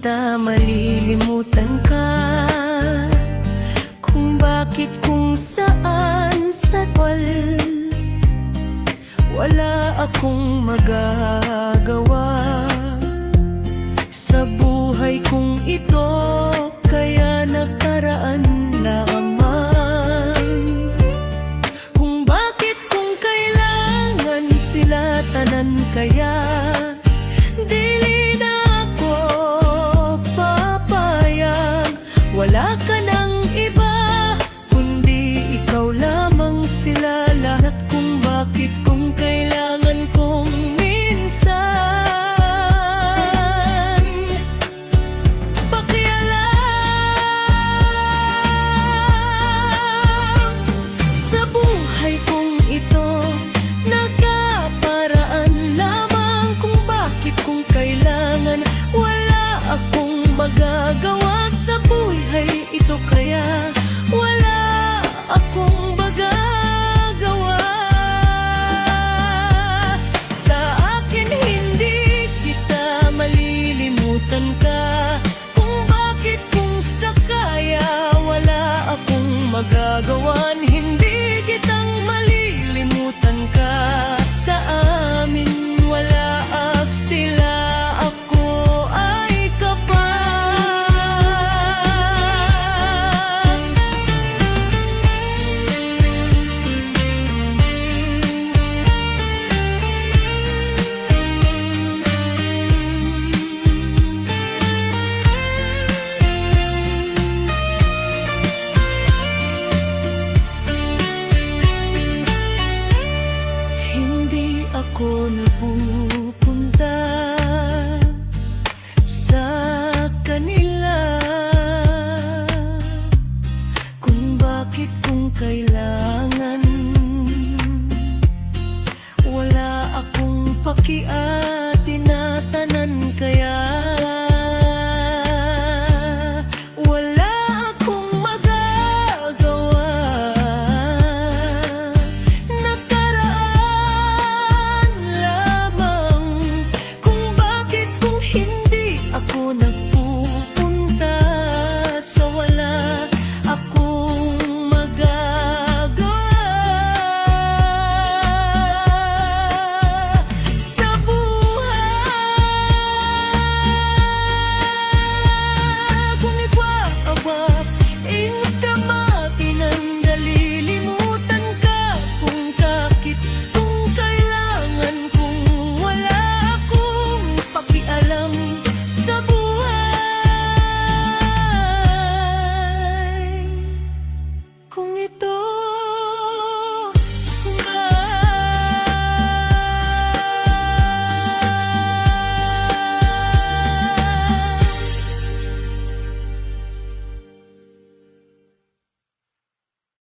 kita malilimutan ka, kung bakit kung saan satwal wala akong magagawa sa buhay kong ito, kaya nakaraan lamang. Kung bakit kung kailangan sila tanan, kaya dili na ako papayag. Wala ka ng iba, kundi ikaw lamang sila. Lahat kung bakit kung kailangan kong minsan pakialam sa buhay kong ito, nagkaparaan lamang. Kung bakit kung kailangan wala akong magagawa sa buhay ito, kaya wala akong magagawa. Sa akin hindi kita malilimutan ka, kung bakit kung sakaya wala akong magagawan. Hindi kitang malilimutan ka, sa amin wala ak sila, ako ay kapat. Hindi ako nabuhay